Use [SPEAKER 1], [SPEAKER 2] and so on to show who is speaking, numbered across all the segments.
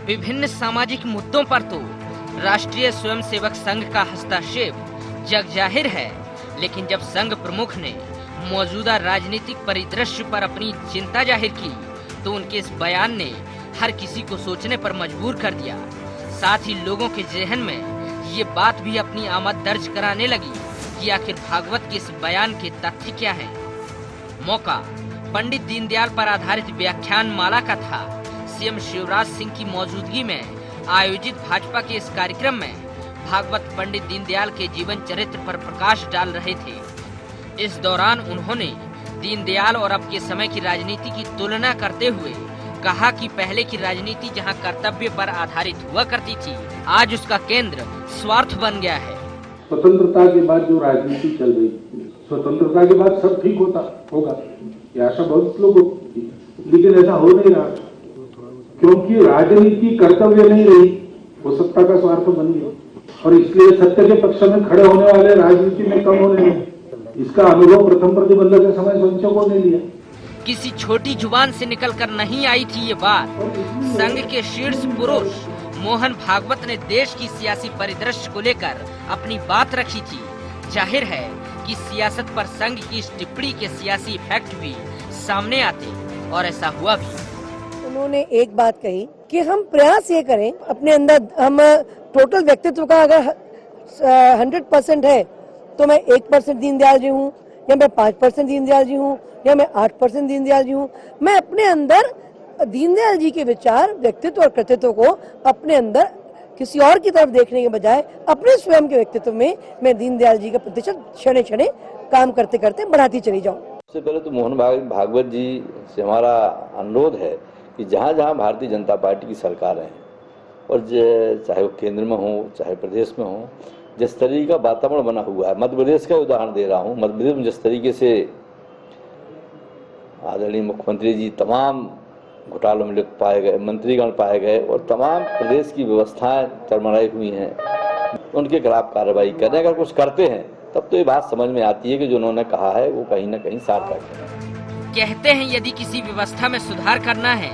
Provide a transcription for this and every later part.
[SPEAKER 1] विभिन्न सामाजिक मुद्दों पर तो राष्ट्रीय स्वयंसेवक संघ का हस्तक्षेप जग जाहिर है, लेकिन जब संघ प्रमुख ने मौजूदा राजनीतिक परिदृश्य पर अपनी चिंता जाहिर की तो उनके इस बयान ने हर किसी को सोचने पर मजबूर कर दिया। साथ ही लोगों के जहन में ये बात भी अपनी आमद दर्ज कराने लगी कि आखिर भागवत के इस बयान के तथ्य क्या हैं। मौका पंडित दीनदयाल पर आधारित व्याख्यान माला का था। सीएम शिवराज सिंह की मौजूदगी में आयोजित भाजपा के इस कार्यक्रम में भागवत पंडित दीनदयाल के जीवन चरित्र पर प्रकाश डाल रहे थे। इस दौरान उन्होंने दीनदयाल और अब के समय की राजनीति की तुलना करते हुए कहा कि पहले की राजनीति जहां कर्तव्य पर आधारित हुआ करती थी, आज उसका केंद्र स्वार्थ बन गया है।
[SPEAKER 2] स्वतंत्रता के बाद जो राजनीति चल रही, स्वतंत्रता के बाद सब ठीक होगा, ये आशा बहुत लोगों की, लेकिन ऐसा हो नहीं रहा, क्योंकि राजनीति कर्तव्य नहीं रही, वो सत्ता का स्वार्थ बन गई और इसलिए सत्य के पक्ष में खड़े होने वाले राजनीति में कम होने लगे। इसका अनुभव प्रथम प्रतिबंध के समय संचकों ने लिया।
[SPEAKER 1] किसी छोटी जुबान से निकलकर नहीं आई थी ये बात। संघ के शीर्ष पुरुष मोहन भागवत ने देश की सियासी परिदृश्य को लेकर अपनी बात रखी थी। जाहिर है कि सियासत पर संघ की इस टिप्पणी के सियासी इफेक्ट भी सामने आते, और ऐसा हुआ भी।
[SPEAKER 3] उन्होंने एक बात कही कि हम प्रयास ये करें अपने अंदर, हम टोटल व्यक्तित्व का अगर 100% है तो मैं 1% दीनदयाल जी हूँ, या मैं 5% दीनदयाल जी हूँ, या मैं 8% दीनदयाल जी हूँ। मैं अपने अंदर दीनदयाल जी के विचार, व्यक्तित्व और कृतित्व को अपने अंदर किसी और की तरफ देखने के बजाय अपने स्वयं के व्यक्तित्व में मैं दीनदयाल जी का प्रतिशत क्षणे क्षणे काम करते करते बढ़ाती चली जाऊँ।
[SPEAKER 4] सबसे पहले तो मोहन भागवत जी से हमारा अनुरोध है कि जहाँ जहाँ भारतीय जनता पार्टी की सरकार है, और चाहे वो केंद्र में हो चाहे प्रदेश में हो, जिस तरीके का वातावरण बना हुआ है, मध्य प्रदेश का उदाहरण दे रहा हूँ, मध्य प्रदेश में जिस तरीके से आदरणीय मुख्यमंत्री जी तमाम घोटालों में लिप्त पाए गए, मंत्रीगण पाए गए और तमाम प्रदेश की व्यवस्थाएं चरमराई हुई हैं, उनके खिलाफ कार्रवाई करें। अगर कुछ करते हैं तब तो ये बात समझ में आती है कि जो उन्होंने कहा है वो कहीं न कहीं सार्थक है।
[SPEAKER 1] कहते हैं यदि किसी व्यवस्था में सुधार करना है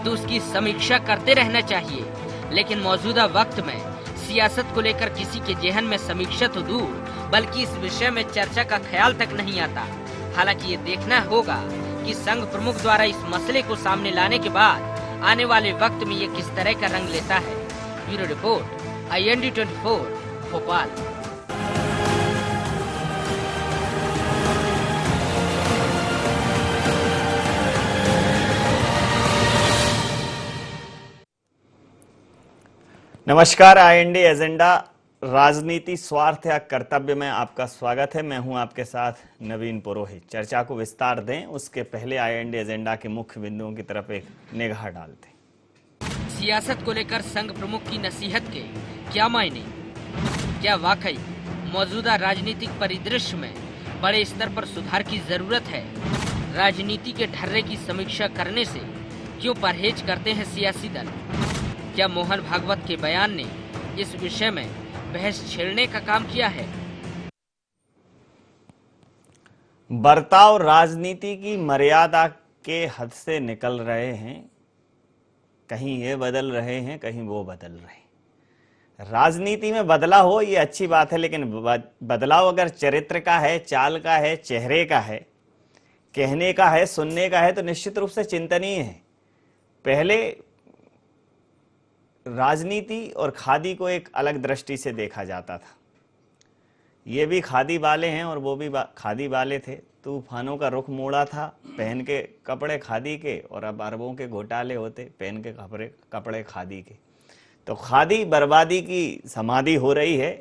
[SPEAKER 1] तो उसकी समीक्षा करते रहना चाहिए, लेकिन मौजूदा वक्त में सियासत को लेकर किसी के जहन में समीक्षा तो दूर, बल्कि इस विषय में चर्चा का ख्याल तक नहीं आता। हालांकि ये देखना होगा कि संघ प्रमुख द्वारा इस मसले को सामने लाने के बाद आने वाले वक्त में ये किस तरह का रंग लेता है। Bureau report, IND 24, Bhopal.
[SPEAKER 5] नमस्कार, IND एजेंडा राजनीति स्वार्थ या कर्तव्य में आपका स्वागत है। मैं हूं आपके साथ नवीन पुरोहित। चर्चा को विस्तार दें उसके पहले IND एजेंडा के मुख्य बिंदुओं की तरफ एक निगाह डालते हैं।
[SPEAKER 1] सियासत को लेकर संघ प्रमुख की नसीहत के क्या मायने? क्या वाकई मौजूदा राजनीतिक परिदृश्य में बड़े स्तर पर सुधार की जरूरत है? राजनीति के ढर्रे की समीक्षा करने से क्यों परहेज करते हैं सियासी दल? क्या मोहन भागवत के बयान ने इस विषय में बहस छेड़ने का काम किया है?
[SPEAKER 5] बर्ताव राजनीति की मर्यादा के हद से निकल रहे हैं, कहीं ये बदल रहे हैं, कहीं वो बदल रहे हैं। राजनीति में बदलाव हो ये अच्छी बात है, लेकिन बदलाव अगर चरित्र का है, चाल का है, चेहरे का है, कहने का है, सुनने का है, तो निश्चित रूप से चिंतनीय है। पहले राजनीति और खादी को एक अलग दृष्टि से देखा जाता था। ये भी खादी वाले हैं और वो भी खादी वाले थे। तूफानों का रुख मोड़ा था, पहन के कपड़े खादी के, और अब अरबों के घोटाले होते पहन के कपड़े खादी के। तो खादी बर्बादी की समाधि हो रही है,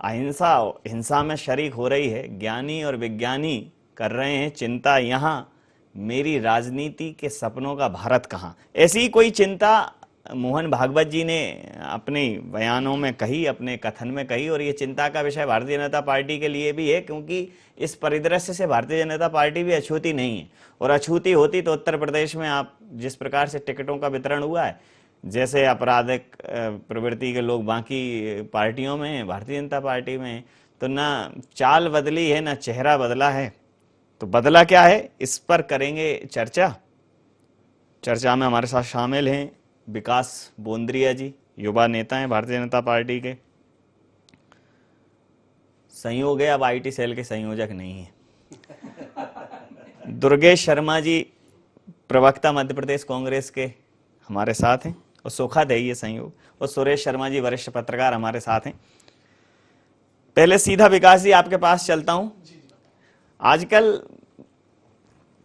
[SPEAKER 5] अहिंसा हिंसा में शरीक हो रही है। ज्ञानी और विज्ञानी कर रहे हैं चिंता, यहाँ मेरी राजनीति के सपनों का भारत कहाँ। ऐसी कोई चिंता मोहन भागवत जी ने अपने बयानों में कही, अपने कथन में कही, और ये चिंता का विषय भारतीय जनता पार्टी के लिए भी है, क्योंकि इस परिदृश्य से भारतीय जनता पार्टी भी अछूती नहीं है। और अछूती होती तो उत्तर प्रदेश में आप जिस प्रकार से टिकटों का वितरण हुआ है, जैसे आपराधिक प्रवृत्ति के लोग बाकी पार्टियों में हैं, भारतीय जनता पार्टी में, तो ना चाल बदली है ना चेहरा बदला है। तो बदला क्या है, इस पर करेंगे चर्चा। चर्चा में हमारे साथ शामिल हैं विकास बोंद्रिया जी, युवा नेता हैं भारतीय जनता पार्टी के, संयोग है अब आईटी सेल के संयोजक नहीं है। दुर्गेश शर्मा जी, प्रवक्ता मध्य प्रदेश कांग्रेस के, हमारे साथ हैं और सुखद है ये संयोग। और सुरेश शर्मा जी, वरिष्ठ पत्रकार, हमारे साथ हैं। पहले सीधा विकास जी आपके पास चलता हूं। आजकल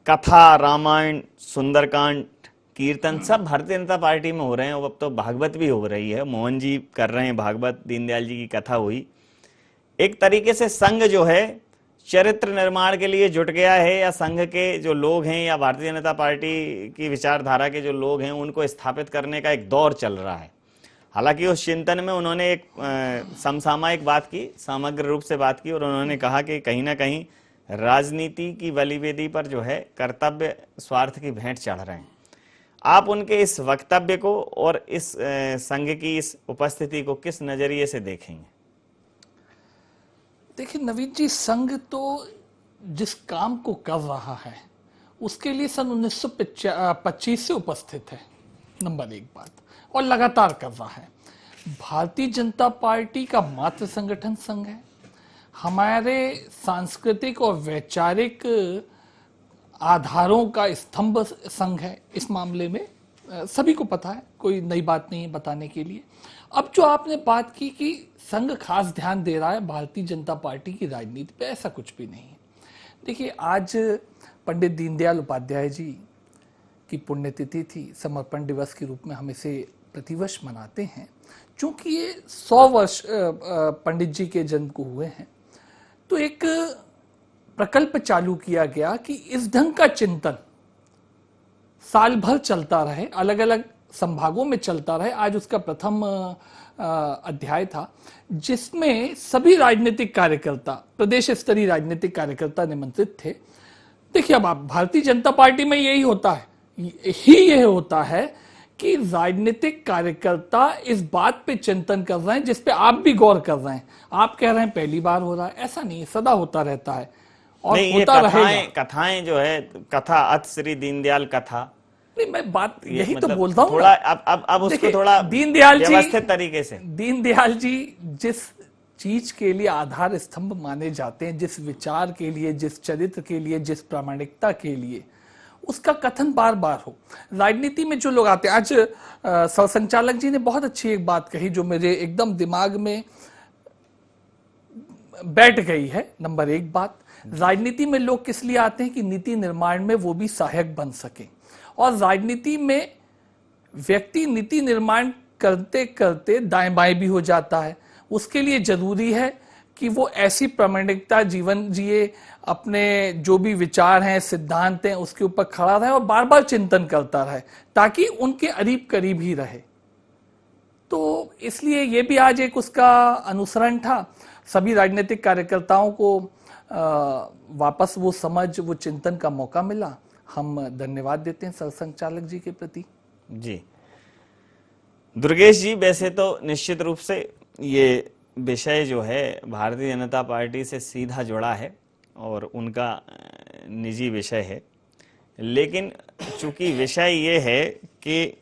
[SPEAKER 5] कथा, रामायण, सुंदरकांड, कीर्तन सब भारतीय जनता पार्टी में हो रहे हैं और अब तो भागवत भी हो रही है। मोहन जी कर रहे हैं भागवत, दीनदयाल जी की कथा हुई। एक तरीके से संघ जो है चरित्र निर्माण के लिए जुट गया है, या संघ के जो लोग हैं या भारतीय जनता पार्टी की विचारधारा के जो लोग हैं उनको स्थापित करने का एक दौर चल रहा है। हालांकि उस चिंतन में उन्होंने एक समसामयिक बात की, समग्र रूप से बात की, और उन्होंने कहा कि कहीं ना कहीं राजनीति की बलिवेदी पर जो है कर्तव्य स्वार्थ की भेंट चढ़ रहे हैं। आप उनके इस वक्तव्य को और इस संघ की इस उपस्थिति को किस नजरिए से देखेंगे?
[SPEAKER 6] देखिए नवीन जी, संघ तो जिस काम को कर रहा है उसके लिए सन 1925 से उपस्थित है, नंबर एक बात, और लगातार कर रहा है। भारतीय जनता पार्टी का मातृ संगठन संघ है। हमारे सांस्कृतिक और वैचारिक आधारों का स्तंभ संघ है। इस मामले में सभी को पता है, कोई नई बात नहीं है बताने के लिए। अब जो आपने बात की कि संघ खास ध्यान दे रहा है भारतीय जनता पार्टी की राजनीति पे, ऐसा कुछ भी नहीं है। देखिए, आज पंडित दीनदयाल उपाध्याय जी की पुण्यतिथि थी। समर्पण दिवस के रूप में हम इसे प्रतिवर्ष मनाते हैं। चूंकि ये 100 वर्ष पंडित जी के जन्म को हुए हैं, तो एक प्रकल्प चालू किया गया कि इस ढंग का चिंतन साल भर चलता रहे, अलग अलग संभागों में चलता रहे। आज उसका प्रथम अध्याय था, जिसमें सभी राजनीतिक कार्यकर्ता, प्रदेश स्तरीय राजनीतिक कार्यकर्ता निमंत्रित थे। देखिए, अब आप भारतीय जनता पार्टी में यही होता है, यह होता है कि राजनीतिक कार्यकर्ता इस बात पे चिंतन कर रहे हैं जिस पे आप भी गौर कर रहे हैं। आप कह रहे हैं पहली बार हो रहा है, ऐसा नहीं है, सदा होता रहता है और होता रहेगा।
[SPEAKER 5] कथाएं जो है, कथा अथ श्री दीनदयाल कथा,
[SPEAKER 6] नहीं, मैं बात यही
[SPEAKER 5] मतलब
[SPEAKER 6] तो बोलता हूँ
[SPEAKER 5] थोड़ा अब उसको थोड़ा
[SPEAKER 6] दीनदयाल जी
[SPEAKER 5] व्यवस्थित तरीके से,
[SPEAKER 6] दीनदयाल जी जिस चीज के लिए आधार स्तंभ माने जाते हैं, जिस विचार के लिए, जिस चरित्र के लिए, जिस प्रामाणिकता के लिए, उसका कथन बार बार हो। राजनीति में जो लोग आते हैं, आज सरसंचालक जी ने बहुत अच्छी एक बात कही जो मेरे एकदम दिमाग में बैठ गई है। नंबर एक बात, राजनीति में लोग किस लिए आते हैं कि नीति निर्माण में वो भी सहायक बन सके। और राजनीति में व्यक्ति नीति निर्माण करते करते दाएं बाएं भी हो जाता है। उसके लिए जरूरी है कि वो ऐसी प्रामाणिकता जीवन जिए, अपने जो भी विचार हैं, सिद्धांत हैं, उसके ऊपर खड़ा रहे और बार बार चिंतन करता रहे, ताकि उनके करीब ही रहे। तो इसलिए ये भी आज एक उसका अनुसरण था। सभी राजनीतिक कार्यकर्ताओं को वापस वो समझ, वो चिंतन का मौका मिला। हम धन्यवाद देते हैं सरसंचालक जी के प्रति।
[SPEAKER 5] जी दुर्गेश जी, वैसे तो निश्चित रूप से ये विषय जो है भारतीय जनता पार्टी से सीधा जुड़ा है और उनका निजी विषय है, लेकिन चूंकि विषय ये है कि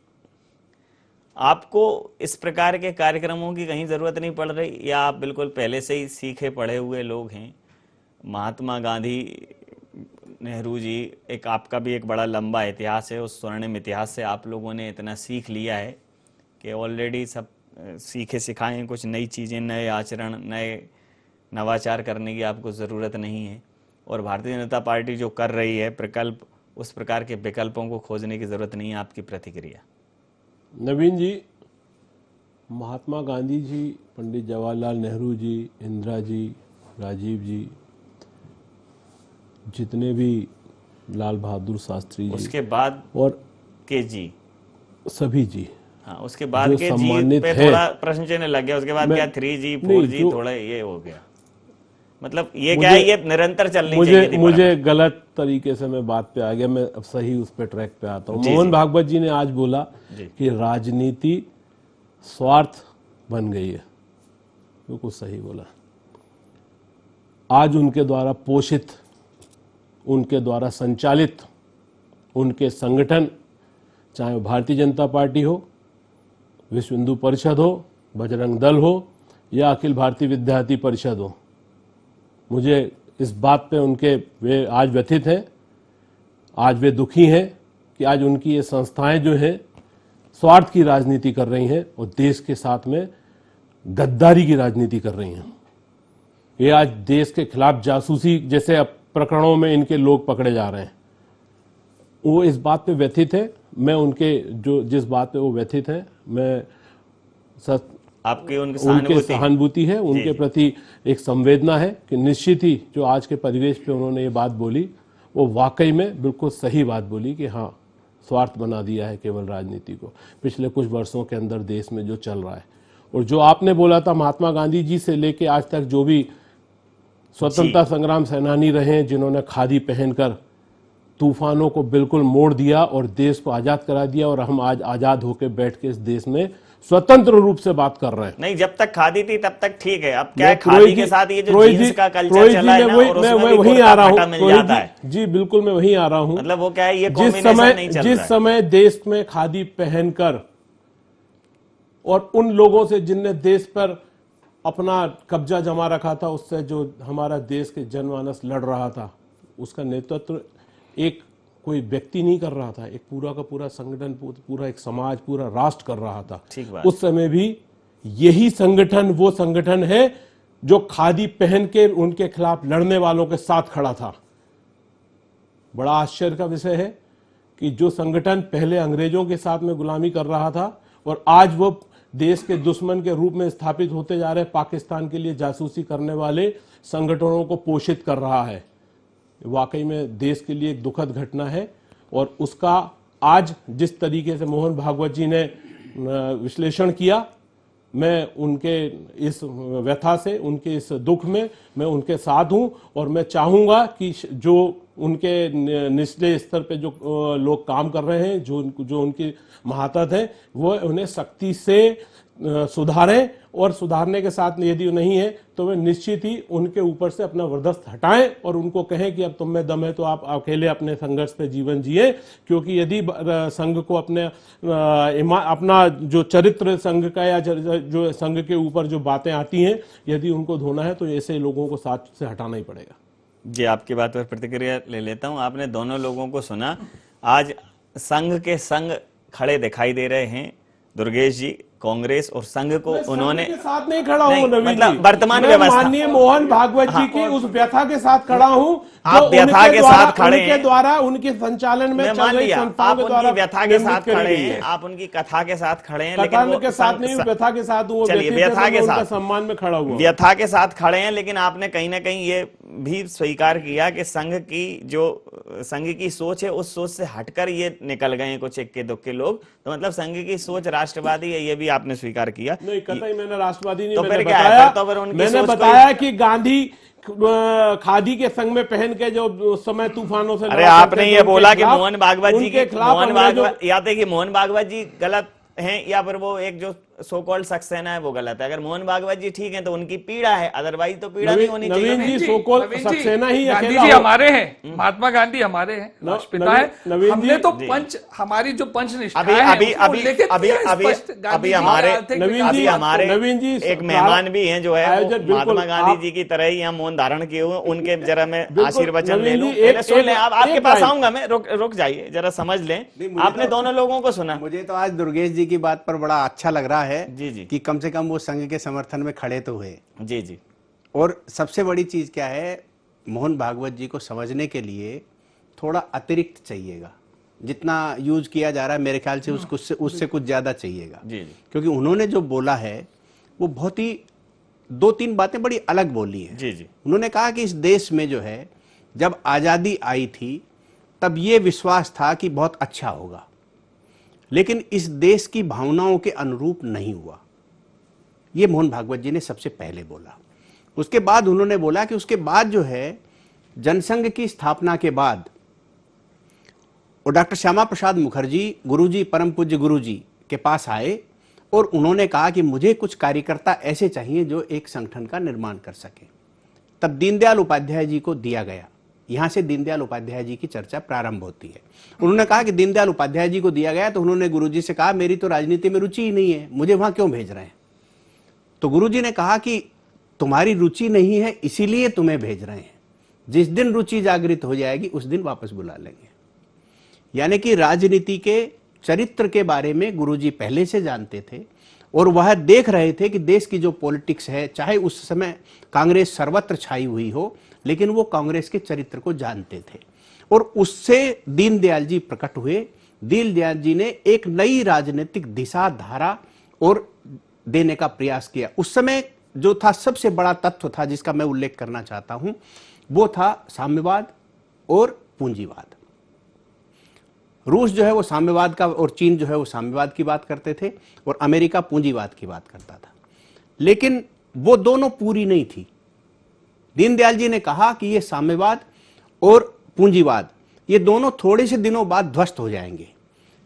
[SPEAKER 5] आपको इस प्रकार के कार्यक्रमों की कहीं जरूरत नहीं पड़ रही, या आप बिल्कुल पहले से ही सीखे पढ़े हुए लोग हैं। महात्मा गांधी, नेहरू जी, एक आपका भी एक बड़ा लंबा इतिहास है, उस स्वर्णिम इतिहास से आप लोगों ने इतना सीख लिया है कि ऑलरेडी सब सीखे सिखाए हैं। कुछ नई चीज़ें, नए आचरण, नए नवाचार करने की आपको ज़रूरत नहीं है। और भारतीय जनता पार्टी जो कर रही है प्रकल्प, उस प्रकार के विकल्पों को खोजने की ज़रूरत नहीं है। आपकी प्रतिक्रिया?
[SPEAKER 7] नवीन जी, महात्मा गांधी जी, पंडित जवाहरलाल नेहरू जी, इंदिरा जी, राजीव जी, जितने भी लाल बहादुर शास्त्री जी,
[SPEAKER 5] उसके बाद
[SPEAKER 7] और
[SPEAKER 5] के जी,
[SPEAKER 7] सभी जी,
[SPEAKER 5] हाँ, उसके बाद के जी पे थोड़ा प्रश्न चिन्ह लग गया। उसके बाद क्या 3G 4G थोड़ा ये हो गया। मतलब ये क्या है, ये निरंतर चलनी चाहिए थी।
[SPEAKER 7] मुझे गलत तरीके से मैं बात पे आ गया, मैं अब सही उस पे ट्रैक पे आता हूँ। मोहन भागवत जी ने आज बोला कि राजनीति स्वार्थ बन गई है, बिल्कुल सही बोला। आज उनके द्वारा पोषित, उनके द्वारा संचालित उनके संगठन, चाहे वो भारतीय जनता पार्टी हो विश्व हिंदू परिषद हो, बजरंग दल हो या अखिल भारतीय विद्यार्थी परिषद हो, मुझे इस बात पे उनके वे आज व्यथित हैं, आज वे दुखी हैं कि आज उनकी ये संस्थाएं जो हैं स्वार्थ की राजनीति कर रही हैं और देश के साथ में गद्दारी की राजनीति कर रही हैं। ये आज देश के खिलाफ जासूसी जैसे अब प्रकरणों में इनके लोग पकड़े जा रहे हैं। वो इस बात पे व्यथित है। मैं उनके जो जिस बात पे वो व्यथित है, मैं
[SPEAKER 5] आपकी
[SPEAKER 7] उनके सहानुभूति है, उनके प्रति एक संवेदना है कि निश्चित ही जो आज के परिवेश पे उन्होंने ये बात बोली वो वाकई में बिल्कुल सही बात बोली कि हाँ, स्वार्थ बना दिया है केवल राजनीति को पिछले कुछ वर्षों के अंदर देश में जो चल रहा है। और जो आपने बोला था महात्मा गांधी जी से लेके आज तक जो भी स्वतंत्रता संग्राम सेनानी रहे हैं जिन्होंने खादी पहनकर तूफानों को बिल्कुल मोड़ दिया और देश को आजाद करा दिया, और हम आज आजाद होकर बैठ के इस देश में स्वतंत्र रूप से बात कर रहे हैं।
[SPEAKER 5] नहीं, जब तक खादी थी तब तक ठीक है। अब क्या है, खादी के साथ ये जो जीन्स का कल्चर चला है ना, और उसमें भी
[SPEAKER 7] वहीं आ रहा
[SPEAKER 5] हूँ
[SPEAKER 7] जी, बिल्कुल मैं वहीं आ रहा हूँ।
[SPEAKER 5] मतलब वो क्या है, ये कॉम्बिनेशन नहीं चल रहा है।
[SPEAKER 7] जिस समय देश में खादी पहनकर और उन लोगों से जिनने देश पर अपना कब्जा जमा रखा था, उससे जो हमारा देश के जनमानस लड़ रहा था, उसका नेतृत्व एक कोई व्यक्ति नहीं कर रहा था, एक पूरा का पूरा संगठन, पूरा एक समाज, पूरा राष्ट्र कर रहा था। उस समय भी यही संगठन वो संगठन है जो खादी पहन के उनके खिलाफ लड़ने वालों के साथ खड़ा था। बड़ा आश्चर्य का विषय है कि जो संगठन पहले अंग्रेजों के साथ में गुलामी कर रहा था और आज वो देश के दुश्मन के रूप में स्थापित होते जा रहे पाकिस्तान के लिए जासूसी करने वाले संगठनों को पोषित कर रहा है। वाकई में देश के लिए एक दुखद घटना है, और उसका आज जिस तरीके से मोहन भागवत जी ने विश्लेषण किया, मैं उनके इस व्यथा से, उनके इस दुख में मैं उनके साथ हूं, और मैं चाहूंगा कि जो उनके निचले स्तर पे जो लोग काम कर रहे हैं, जो उनकी महारत है, वो उन्हें सख्ती से सुधारें, और सुधारने के साथ यदि नहीं है तो वे निश्चित ही उनके ऊपर से अपना वर्दस्त हटाएं और उनको कहें कि अब तुम में दम है तो आप अकेले अपने संघर्ष पे जीवन जिए। क्योंकि यदि संघ को अपना जो चरित्र संघ का या जो संघ के ऊपर जो बातें आती हैं, यदि उनको धोना है तो ऐसे लोगों को साथ से हटाना ही पड़ेगा।
[SPEAKER 5] जी, आपकी बात पर प्रतिक्रिया ले लेता हूं। आपने दोनों लोगों को सुना। आज संघ के संग खड़े दिखाई दे रहे हैं दुर्गेश जी। कांग्रेस और संघ को उन्होंने
[SPEAKER 7] के साथ नहीं खड़ा हूं,
[SPEAKER 5] मतलब वर्तमान व्यवस्था,
[SPEAKER 7] माननीय मोहन भागवत जी की उस व्यथा के साथ खड़ा हूं,
[SPEAKER 5] आप व्यथा के साथ खड़े हैं,
[SPEAKER 7] उनके द्वारा उनके संचालन में चल रही संस्थाओं के द्वारा
[SPEAKER 5] व्यथा के साथ खड़े हैं, आप उनकी कथा के साथ खड़े हैं,
[SPEAKER 7] लेकिन के साथ नहीं, व्यथा के साथ हूं।
[SPEAKER 5] चलिए, व्यथा के साथ
[SPEAKER 7] सम्मान में खड़ा हुआ,
[SPEAKER 5] व्यथा के साथ खड़े हैं। लेकिन आपने कहीं ना कहीं ये भी स्वीकार किया कि संघ की सोच है, उस सोच से हटकर ये निकल गए हैं कुछ इक्के दुक्के लोग। तो मतलब संघ की सोच राष्ट्रवादी है, ये भी आपने स्वीकार किया।
[SPEAKER 7] नहीं, कतई मैंने राष्ट्रवादी नहीं,
[SPEAKER 5] तो
[SPEAKER 7] मैंने
[SPEAKER 5] फिर क्या
[SPEAKER 7] बताया,
[SPEAKER 5] है? तो फिर
[SPEAKER 7] मैंने बताया कि गांधी खादी के संग में पहन के जो उस समय तूफानों से,
[SPEAKER 5] अरे आपने ये बोला कि मोहन भागवत जी के खिलाफ, या कि मोहन भागवत जी गलत हैं या फिर वो एक जो सो कॉल्ड सक्सेना है वो गलत है। अगर मोहन भागवत जी ठीक है तो उनकी पीड़ा है, अदरवाइज तो पीड़ा नहीं होनी चाहिए।
[SPEAKER 7] नवीन जी, सो कॉल्ड सक्सेना ही
[SPEAKER 6] गांधी जी हमारे हैं, महात्मा गांधी हमारे हैं, राष्ट्रपिता है। हमने तो पंच, हमारी जो पंच निष्ठा है
[SPEAKER 5] अभी हमारे
[SPEAKER 7] नवीन जी
[SPEAKER 5] एक मेहमान भी हैं जो है महात्मा गांधी जी की तरह ही हम मौन धारण किए हुए, उनके जरा मैं आशीर्वचन ले लूं। सुन लें, आपके पास आऊंगा मैं, रुक जाइए, जरा समझ लें। आपने दोनों लोगों को सुना।
[SPEAKER 8] मुझे तो आज दुर्गेश जी की बात पर बड़ा अच्छा लग रहा है
[SPEAKER 5] जी जी,
[SPEAKER 8] कि कम से कम वो संघ के समर्थन में खड़े तो हुए।
[SPEAKER 5] जी जी।
[SPEAKER 8] और सबसे बड़ी चीज क्या है, मोहन भागवत जी को समझने के लिए थोड़ा अतिरिक्त चाहिएगा। जितना यूज किया जा रहा है मेरे ख्याल से उससे कुछ ज्यादा चाहिएगा।
[SPEAKER 5] जी जी।
[SPEAKER 8] क्योंकि उन्होंने जो बोला है वो बहुत ही 2-3 बातें बड़ी अलग बोली है।
[SPEAKER 5] जी जी।
[SPEAKER 8] उन्होंने कहा कि इस देश में जो है जब आजादी आई थी तब ये विश्वास था कि बहुत अच्छा होगा, लेकिन इस देश की भावनाओं के अनुरूप नहीं हुआ। ये मोहन भागवत जी ने सबसे पहले बोला। उसके बाद उन्होंने बोला कि उसके बाद जो है जनसंघ की स्थापना के बाद और डॉक्टर श्यामा प्रसाद मुखर्जी गुरुजी, परम पूज्य गुरुजी के पास आए और उन्होंने कहा कि मुझे कुछ कार्यकर्ता ऐसे चाहिए जो एक संगठन का निर्माण कर सके। तब दीनदयाल उपाध्याय जी को दिया गया यहां से दीनदयाल उपाध्याय जी की चर्चा प्रारंभ होती है। उन्होंने कहा कि दीनदयाल उपाध्याय जी को दिया गया, तो उन्होंने गुरुजी से कहा मेरी तो राजनीति में रुचि ही नहीं है, मुझे वहां क्यों भेज रहे हैं। तो गुरुजी ने कहा कि तुम्हारी रुचि नहीं है इसीलिए तुम्हें भेज रहे हैं, जिस दिन रुचि जागृत हो जाएगी उस दिन वापस बुला लेंगे। यानी कि राजनीति के चरित्र के बारे में गुरुजी पहले से जानते थे और वह देख रहे थे कि देश की जो पॉलिटिक्स है, चाहे उस समय कांग्रेस सर्वत्र छाई हुई हो, लेकिन वो कांग्रेस के चरित्र को जानते थे और उससे दीनदयाल जी प्रकट हुए। दीनदयाल जी ने एक नई राजनीतिक दिशा धारा और देने का प्रयास किया। उस समय जो था सबसे बड़ा तत्व था जिसका मैं उल्लेख करना चाहता हूं, वो था साम्यवाद और पूंजीवाद। रूस जो है वो साम्यवाद का और चीन जो है वो साम्यवाद की बात करते थे और अमेरिका पूंजीवाद की बात करता था, लेकिन वो दोनों पूरी नहीं थी। दीनदयाल जी ने कहा कि ये साम्यवाद और पूंजीवाद ये दोनों थोड़े से दिनों बाद ध्वस्त हो जाएंगे,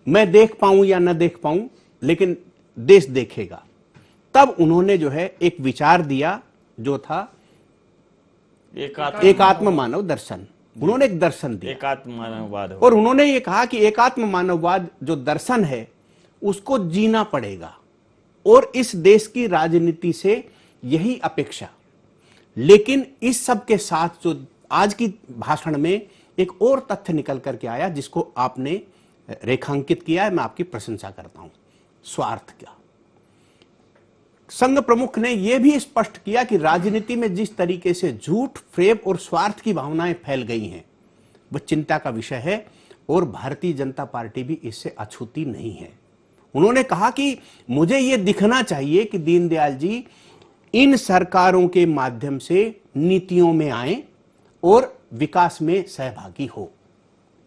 [SPEAKER 8] मैं देख पाऊं या न देख पाऊं लेकिन देश देखेगा। तब उन्होंने जो है एक विचार दिया जो था एकात्म मानव दर्शन। उन्होंने एक दर्शन दिया,
[SPEAKER 5] एकात्म मानववाद,
[SPEAKER 8] और उन्होंने ये कहा कि एकात्म मानववाद जो दर्शन है उसको जीना पड़ेगा और इस देश की राजनीति से यही अपेक्षा। लेकिन इस सब के साथ जो आज की भाषण में एक और तथ्य निकल करके आया जिसको आपने रेखांकित किया है, मैं आपकी प्रशंसा करता हूं, स्वार्थ का। संघ प्रमुख ने यह भी स्पष्ट किया कि राजनीति में जिस तरीके से झूठ, फेब और स्वार्थ की भावनाएं फैल गई हैं वह चिंता का विषय है और भारतीय जनता पार्टी भी इससे अछूती नहीं है। उन्होंने कहा कि मुझे यह दिखना चाहिए कि दीनदयाल जी इन सरकारों के माध्यम से नीतियों में आए और विकास में सहभागी हो,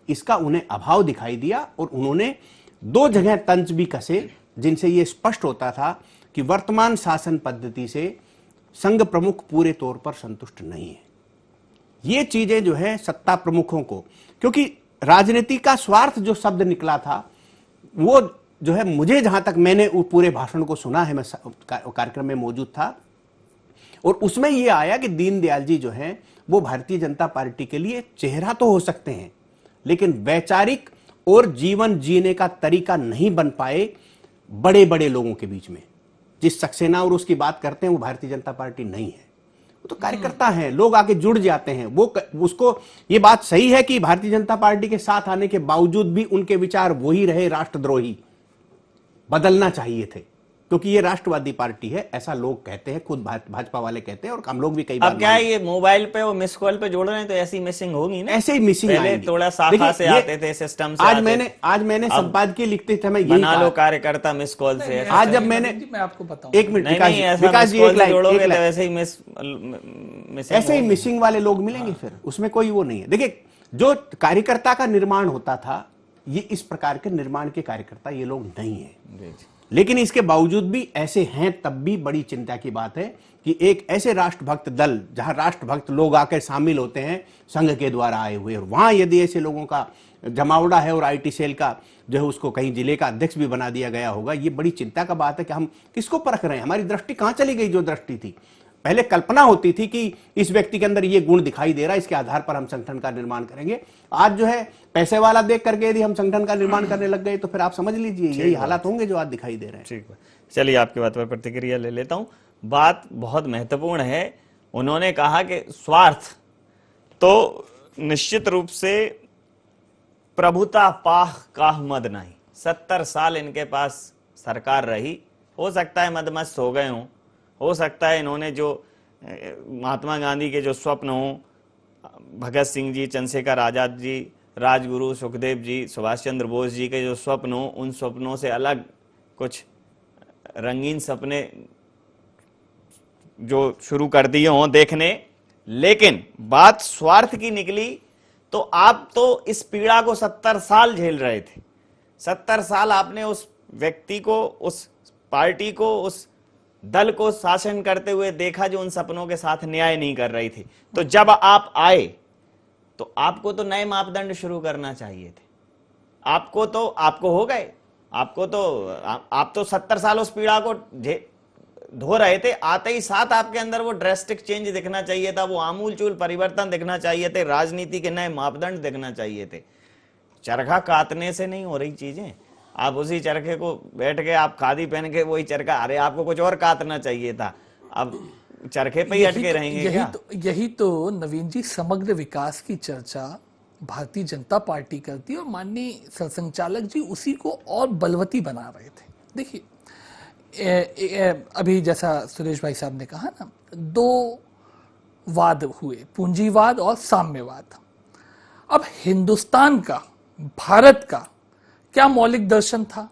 [SPEAKER 8] इसका उन्हें अभाव दिखाई दिया। और उन्होंने दो जगह तंज भी कसे जिनसे यह स्पष्ट होता था कि वर्तमान शासन पद्धति से संघ प्रमुख पूरे तौर पर संतुष्ट नहीं है। ये चीजें जो है सत्ता प्रमुखों को, क्योंकि राजनीति का स्वार्थ जो शब्द निकला था वो जो है, मुझे जहां तक मैंने वो पूरे भाषण को सुना है, मैं कार्यक्रम में मौजूद था और उसमें यह आया कि दीनदयाल जी जो हैं वो भारतीय जनता पार्टी के लिए चेहरा तो हो सकते हैं लेकिन वैचारिक और जीवन जीने का तरीका नहीं बन पाए बड़े बड़े लोगों के बीच में। जिस सक्सेना और उसकी बात करते हैं वो भारतीय जनता पार्टी नहीं है, वो तो कार्यकर्ता हैं, लोग आके जुड़ जाते हैं। वो उसको ये बात सही है कि भारतीय जनता पार्टी के साथ आने के बावजूद भी उनके विचार वही रहे, राष्ट्रद्रोही, बदलना चाहिए थे क्योंकि ये राष्ट्रवादी पार्टी है, ऐसा लोग कहते हैं, खुद भाजपा वाले कहते हैं और हम लोग भी कई बार।
[SPEAKER 5] अब क्या है, ये मोबाइल पे वो मिस कॉल पे जोड़ रहे हैं तो ऐसी मिसिंग होगी ना,
[SPEAKER 8] ऐसे ही मिसिंग
[SPEAKER 5] पहले थोड़ा शाखा से आते थे, सिस्टम से
[SPEAKER 8] आज मैंने संपादकीय लिखते थे, मैं यही
[SPEAKER 5] बना लो कार्यकर्ता मिस कॉल से।
[SPEAKER 8] आज जब मैंने,
[SPEAKER 6] मैं आपको बताऊं,
[SPEAKER 8] एक मिनट विकास जी, ऐसे ही मिसिंग वाले लोग मिलेंगे, फिर उसमें कोई वो नहीं है। देखिए, जो कार्यकर्ता का निर्माण होता था, ये इस प्रकार के निर्माण के कार्यकर्ता ये लोग नहीं है। लेकिन इसके बावजूद भी ऐसे हैं, तब भी बड़ी चिंता की बात है कि एक ऐसे राष्ट्रभक्त दल जहां राष्ट्रभक्त लोग आकर शामिल होते हैं संघ के द्वारा आए हुए, और वहां यदि ऐसे लोगों का जमावड़ा है और आईटी सेल का जो है उसको कहीं जिले का अध्यक्ष भी बना दिया गया होगा, ये बड़ी चिंता का बात है कि हम किसको परख रहे हैं। हमारी दृष्टि कहां चली गई? जो दृष्टि थी पहले, कल्पना होती थी कि इस व्यक्ति के अंदर ये गुण दिखाई दे रहा है, इसके आधार पर हम संगठन का निर्माण करेंगे। आज जो है पैसे वाला देख करके यदि हम संगठन का निर्माण करने लग गए तो फिर आप समझ लीजिए यही हालात होंगे जो आज दिखाई दे रहे हैं।
[SPEAKER 5] ठीक है, चलिए आपकी बात पर प्रतिक्रिया ले लेता हूं। बात बहुत महत्वपूर्ण है। उन्होंने कहा कि स्वार्थ तो निश्चित रूप से प्रभुता पाह काह मद नहीं। 70 साल इनके पास सरकार रही, हो सकता है मदमस्त हो गए हों, हो सकता है इन्होंने जो महात्मा गांधी के जो स्वप्न हों, भगत सिंह जी, चंद्रशेखर आजाद जी, राजगुरु, सुखदेव जी, सुभाष चंद्र बोस जी के जो स्वप्न हों, उन स्वप्नों से अलग कुछ रंगीन सपने जो शुरू कर दिए हों देखने। लेकिन बात स्वार्थ की निकली तो आप तो इस पीड़ा को 70 साल झेल रहे थे। 70 साल आपने उस व्यक्ति को, उस पार्टी को, उस दल को शासन करते हुए देखा जो उन सपनों के साथ न्याय नहीं कर रही थी। तो जब आप आए तो आपको तो नए मापदंड शुरू करना चाहिए थे। आपको हो गए, आप तो 70 साल उस पीड़ा को धो रहे थे, आते ही साथ आपके अंदर वो ड्रेस्टिक चेंज दिखना चाहिए था, वो आमूलचूल परिवर्तन दिखना चाहिए थे, राजनीति के नए मापदंड दिखना चाहिए थे। चरखा काटने से नहीं हो रही चीजें। आप उसी चरखे को बैठ के आप खादी पहन के वही चरखा, अरे आपको कुछ और काटना चाहिए था, अब चरखे पे ही अटके रहेंगे क्या?
[SPEAKER 6] यही तो नवीन जी समग्र विकास की चर्चा भारतीय जनता पार्टी करती है और माननीय सरसंघचालक जी उसी को और बलवती बना रहे थे। देखिए अभी जैसा सुरेश भाई साहब ने कहा ना, दो वाद हुए, पूंजीवाद और साम्यवाद। अब हिंदुस्तान का, भारत का क्या मौलिक दर्शन था?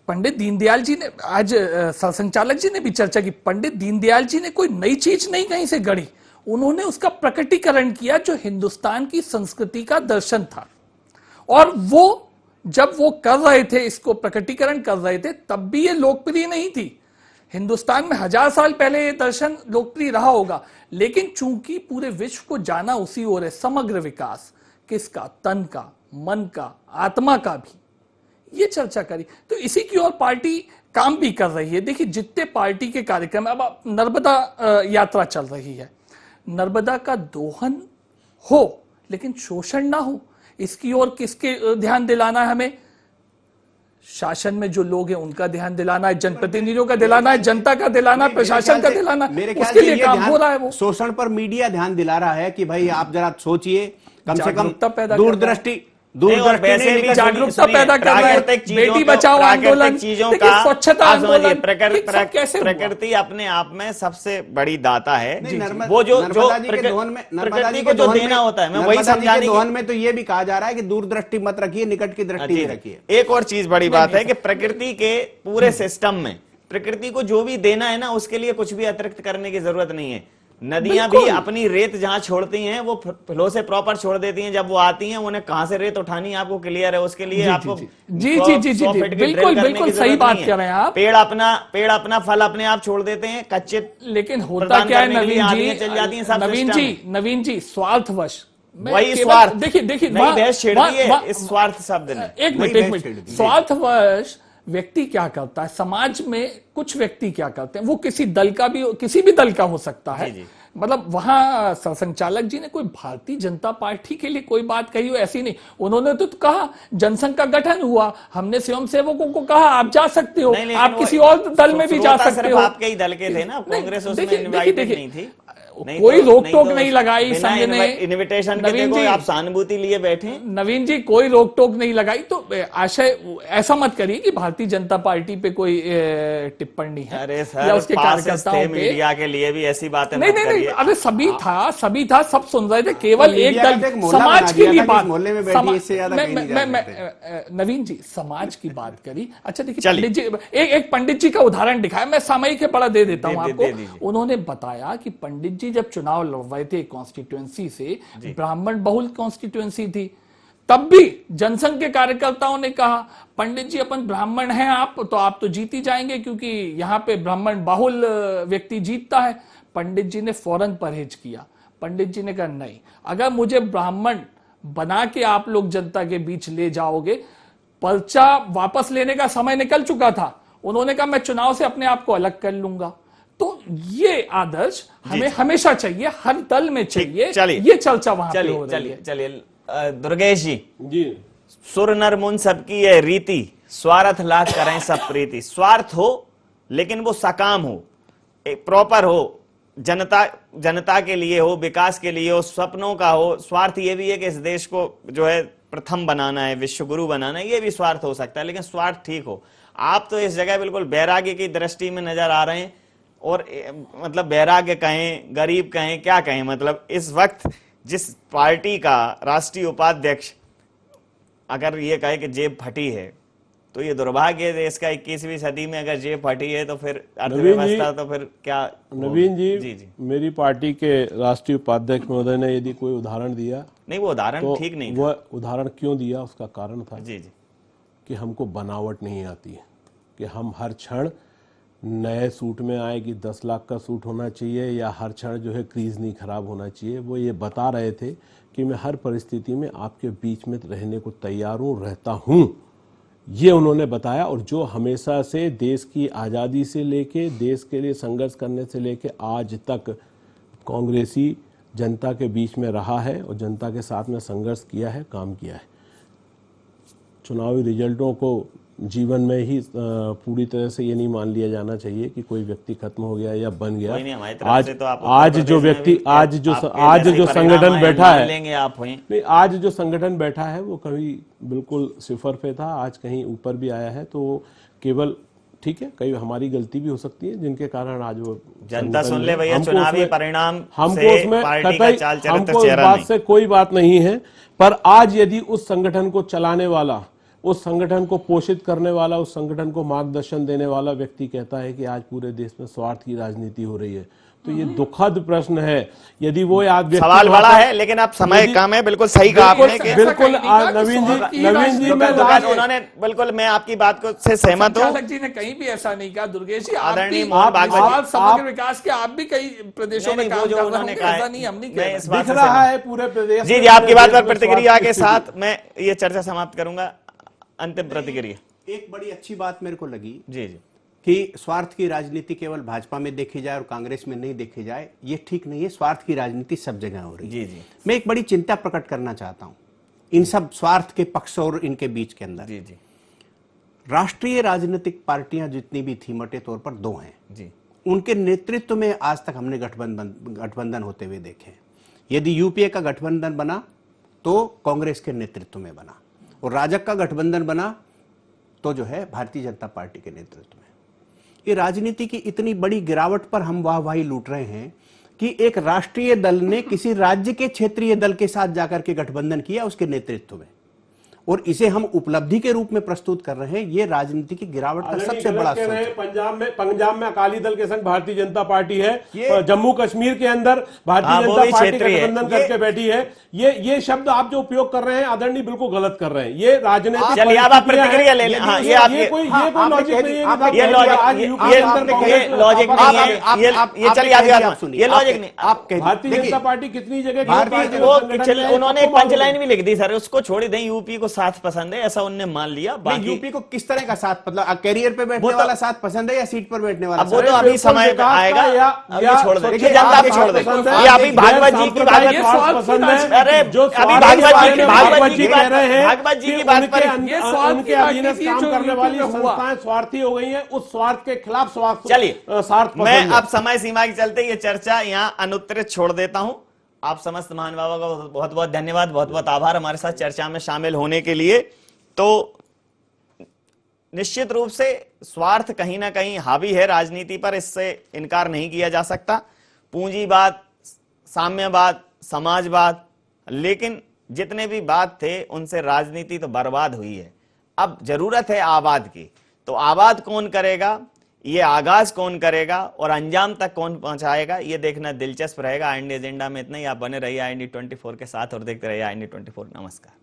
[SPEAKER 6] पंडित दीनदयाल जी ने, आज सरसंघचालक जी ने भी चर्चा की, पंडित दीनदयाल जी ने कोई नई चीज नहीं कहीं से गढ़ी, उन्होंने उसका प्रकटीकरण किया जो हिंदुस्तान की संस्कृति का दर्शन था। और वो जब वो कर रहे थे, इसको प्रकटीकरण कर रहे थे, तब भी ये लोकप्रिय नहीं थी। हिंदुस्तान में 1000 साल पहले ये दर्शन लोकप्रिय रहा होगा, लेकिन चूंकि पूरे विश्व को जाना उसी ओर है, समग्र विकास किसका? तन का, मन का, आत्मा का भी, ये चर्चा करी। तो इसी की ओर पार्टी काम भी कर रही है। देखिए जितने पार्टी के कार्यक्रम, अब नर्मदा यात्रा चल रही है, नर्मदा का दोहन हो लेकिन शोषण ना हो, इसकी ओर किसके ध्यान दिलाना है हमें? शासन में जो लोग हैं उनका ध्यान दिलाना है, जनप्रतिनिधियों का दिलाना है, जनता का दिलाना है, प्रशासन का दिलाना है। उसके लिए काम हो रहा है। वो
[SPEAKER 8] शोषण पर मीडिया ध्यान दिला रहा है कि भाई आप जरा सोचिए, कम से कम दूरदृष्टि
[SPEAKER 6] जागरूकता पैदा कर रहा है, बेटी बचाओ आंदोलन, स्वच्छता आंदोलन,
[SPEAKER 5] प्रकृति अपने आप में सबसे बड़ी दाता है। वो जो प्रकृति को जो देना होता है, मैं वही समझाने
[SPEAKER 8] दोहन में तो ये भी कहा जा रहा है कि दूरदृष्टि मत रखिए, निकट की दृष्टि रखिए।
[SPEAKER 5] एक और चीज बड़ी बात है कि प्रकृति के पूरे सिस्टम में प्रकृति को जो भी देना है ना, उसके लिए कुछ भी अतिरिक्त करने की जरूरत नहीं है। नदियां भी अपनी रेत जहां छोड़ती हैं वो फ्लो से प्रॉपर छोड़ देती हैं। जब वो आती हैं, उन्हें कहां से रेत उठानी है आपको क्लियर है, उसके लिए आपको
[SPEAKER 6] बिल्कुल सही बात कर रहे हैं आप।
[SPEAKER 5] पेड़ अपना फल अपने आप छोड़ देते हैं, कच्चे,
[SPEAKER 6] लेकिन होता क्या है नवीन जी, स्वार्थवश,
[SPEAKER 5] वही स्वार्थ।
[SPEAKER 6] देखिए
[SPEAKER 5] बहस छेड़ दी है इस स्वार्थ शब्द ने।
[SPEAKER 6] एक मिनट, स्वार्थवश व्यक्ति क्या करता है, समाज में कुछ व्यक्ति क्या करते हैं, वो किसी दल का भी, किसी भी दल का हो सकता है। मतलब वहां सरसंघचालक जी ने कोई भारतीय जनता पार्टी के लिए कोई बात कही हो ऐसी नहीं। उन्होंने तो कहा जनसंघ का गठन हुआ, हमने स्वयंसेवकों को कहा आप जा सकते हो, आप किसी और दल में भी जा सकते हो।
[SPEAKER 5] आपके ही दल के थे ना, कांग्रेस उसमें इनवाइटेड नहीं थी,
[SPEAKER 6] कोई रोक टोक नहीं लगाई संघ ने।
[SPEAKER 5] इनविटेशन के देखो आप सहानुभूति लिए बैठे।
[SPEAKER 6] नवीन जी कोई रोक टोक नहीं लगाई, तो आशय ऐसा मत करिए कि भारतीय जनता पार्टी पे कोई टिप्पणी है।
[SPEAKER 5] अरे सर, या उसके कार्यकर्ताओं पे मीडिया के लिए भी ऐसी बातें
[SPEAKER 6] नहीं, अरे सभी था, सब सुन रहे थे, केवल एक दल समाज के लिए बात। नवीन जी समाज की बात करी। अच्छा देखिए पंडित जी, एक पंडित जी का उदाहरण दिखाया, मैं सामयिक के बड़ा दे देता हूं आपको। उन्होंने बताया कि पंडित जी जब चुनाव लड़ रहे थे कॉन्स्टिट्यूएंसी से, ब्राह्मण बहुल कॉन्स्टिट्यूएंसी थी, तब भी जनसंघ के कार्यकर्ताओं ने कहा पंडित जी अपन ब्राह्मण हैं, आप तो जीत ही जाएंगे क्योंकि यहाँ पे ब्राह्मण बहुल व्यक्ति जीतता है। पंडित जी ने फौरन परहेज किया। पंडित जी ने कहा नहीं, अगर मुझे ब्राह्मण बना के आप लोग जनता के बीच ले जाओगे, पर्चा वापस लेने का समय निकल चुका था। उन्होंने कहा मैं चुनाव से अपने आप को अलग कर लूंगा। तो ये आदर्श हमें हमेशा चाहिए, हर दल में चाहिए। ये चर्चा वहां पे हो रही है।
[SPEAKER 5] चलिए दुर्गेश जी, सुर नर मुन सबकी ये रीति, स्वार्थ लाख करें सब प्रीति। स्वार्थ हो लेकिन वो सकाम हो, एक प्रॉपर हो, जनता के लिए हो, विकास के लिए हो, स्वप्नों का हो। स्वार्थ ये भी है कि इस देश को जो है प्रथम बनाना है, विश्व गुरु बनाना है, ये भी स्वार्थ हो सकता है, लेकिन स्वार्थ ठीक हो। आप तो इस जगह बिल्कुल वैराग्य की दृष्टि में नजर आ रहे हैं, और मतलब वैराग्य कहें, गरीब कहें, क्या कहें, मतलब इस वक्त जिस पार्टी का राष्ट्रीय उपाध्यक्ष अगर ये कहे कि जेब फटी है, तो ये दुर्भाग्य है देश का। 21वीं सदी में अगर जेब फटी है तो फिर अर्थव्यवस्था तो फिर क्या?
[SPEAKER 7] नवीन जी, मेरी पार्टी के राष्ट्रीय उपाध्यक्ष महोदय ने यदि कोई उदाहरण दिया,
[SPEAKER 5] नहीं वो उदाहरण तो ठीक नहीं,
[SPEAKER 7] वह उदाहरण क्यों दिया उसका कारण था
[SPEAKER 5] जी
[SPEAKER 7] कि हमको बनावट नहीं आती है, कि हम हर क्षण नए सूट में आए कि 10 लाख का सूट होना चाहिए, या हर क्षण जो है क्रीज नहीं खराब होना चाहिए। वो ये बता रहे थे कि मैं हर परिस्थिति में आपके बीच में रहने को तैयार हूँ, रहता हूँ। ये उन्होंने बताया। और जो हमेशा से देश की आज़ादी से लेके देश के लिए संघर्ष करने से लेके आज तक कांग्रेसी जनता के बीच में रहा है और जनता के साथ में संघर्ष किया है, काम किया है। चुनावी रिजल्टों को जीवन में ही पूरी तरह से ये नहीं मान लिया जाना चाहिए कि कोई व्यक्ति खत्म हो गया या बन गया। आज जो व्यक्ति आज जो संगठन बैठा है, आज जो संगठन बैठा है वो कभी बिल्कुल सिफर पे था, आज कहीं ऊपर भी आया है। तो केवल ठीक है, कई हमारी गलती भी हो सकती है जिनके कारण आज वो
[SPEAKER 5] जनता सुन ले भैया, चुनावी परिणाम
[SPEAKER 7] हमको उसमें हमको उस बात से कोई बात नहीं है। पर आज यदि उस संगठन को चलाने वाला, उस संगठन को पोषित करने वाला, उस संगठन को मार्गदर्शन देने वाला व्यक्ति कहता है कि आज पूरे देश में स्वार्थ की राजनीति हो रही है, तो ये दुखद प्रश्न है। यदि वो
[SPEAKER 5] सवाल बड़ा है, लेकिन आप समय कम है, बिल्कुल सही कहा आपने।
[SPEAKER 7] बिल्कुल नवीन जी
[SPEAKER 5] उन्होंने बिल्कुल, मैं आपकी बात को से सहमत हूँ।
[SPEAKER 6] जी ने कहीं भी ऐसा नहीं कहा। दुर्गेश जी,
[SPEAKER 5] आदरणीय मोहन भागवत,
[SPEAKER 6] समग्र विकास के आप भी कई प्रदेशों में काम कर रहे होंगे, ऐसा नहीं हम नहीं कह रहे।
[SPEAKER 7] दिख रहा है पूरे प्रदेश।
[SPEAKER 5] जी, आपकी बात पर प्रतिक्रिया के साथ मैं ये चर्चा समाप्त करूंगा। अंतिम प्रतिक्रिया।
[SPEAKER 8] एक बड़ी अच्छी बात मेरे को लगी
[SPEAKER 5] जी
[SPEAKER 8] कि स्वार्थ की राजनीति केवल भाजपा में देखी जाए और कांग्रेस में नहीं देखी जाए, ये ठीक नहीं है। स्वार्थ की राजनीति सब जगह हो रही है। मैं एक बड़ी चिंता प्रकट करना चाहता हूं इन सब स्वार्थ के पक्ष और इनके बीच के अंदर। राष्ट्रीय राजनीतिक पार्टियां जितनी भी थी मोटे तौर पर दो हैं। उनके नेतृत्व में आज तक हमने गठबंधन होते हुए देखे। यदि यूपीए का गठबंधन बना तो कांग्रेस के नेतृत्व में बना, और राजग का गठबंधन बना तो जो है भारतीय जनता पार्टी के नेतृत्व में। ये राजनीति की इतनी बड़ी गिरावट पर हम वाहवाही लूट रहे हैं कि एक राष्ट्रीय दल ने किसी राज्य के क्षेत्रीय दल के साथ जाकर के गठबंधन किया उसके नेतृत्व में, और इसे हम उपलब्धि के रूप में प्रस्तुत कर रहे हैं। ये राजनीति की गिरावट का सबसे बड़ा स्रोत है।
[SPEAKER 7] पंजाब में अकाली दल के संग भारतीय जनता पार्टी है, जम्मू कश्मीर के अंदर भारतीय जनता पार्टी गठबंधन करके बैठी है। ये शब्द आप जो उपयोग कर रहे हैं आदरणीय, बिल्कुल गलत कर रहे हैं। ये राजनीतिक
[SPEAKER 5] प्रतिक्रिया ले लें। ये कोई लॉजिक नहीं है, ये लॉजिक नहीं है, ये चलिए ये लॉजिक नहीं।
[SPEAKER 7] आप भारतीय जनता पार्टी कितनी जगह
[SPEAKER 5] उन्होंने एक पंचलाइन भी लिख दी सर, उसको छोड़ दें। यूपी को साथ पसंद है ऐसा उनने मान लिया।
[SPEAKER 8] यूपी को किस तरह का साथ, मतलब कैरियर पे बैठने वाला साथ पसंद है या सीट पर बैठने वाला?
[SPEAKER 5] वो तो अभी समय पे आएगा, अभी छोड़ दे, जनता भी छोड़ दे। ये अभी भागवत जी की बात पसंद है। अरे अभी भागवत जी की बात पर
[SPEAKER 7] उनके अधीन काम करने वाली संस्थाएं स्वार्थी हो गई हैं, उस स्वार्थ के खिलाफ स्वार्थ।
[SPEAKER 5] चलिए, मैं अब समय सीमा के चलते ये चर्चा यहाँ अनुत्तरित छोड़ देता हूं। आप समस्त महानुभावों का बहुत बहुत धन्यवाद, बहुत बहुत आभार हमारे साथ चर्चा में शामिल होने के लिए। तो निश्चित रूप से स्वार्थ कहीं ना कहीं हावी है राजनीति पर, इससे इनकार नहीं किया जा सकता। पूंजीवाद, साम्यवाद, समाजवाद, लेकिन जितने भी बात थे उनसे राजनीति तो बर्बाद हुई है। अब जरूरत है आबाद की, तो आबाद कौन करेगा, ये आगाज कौन करेगा और अंजाम तक कौन पहुंचाएगा, ये देखना दिलचस्प रहेगा। IND एजेंडा में इतना ही। आप बने रहिए IND 24 के साथ और देखते रहिए IND 24। नमस्कार।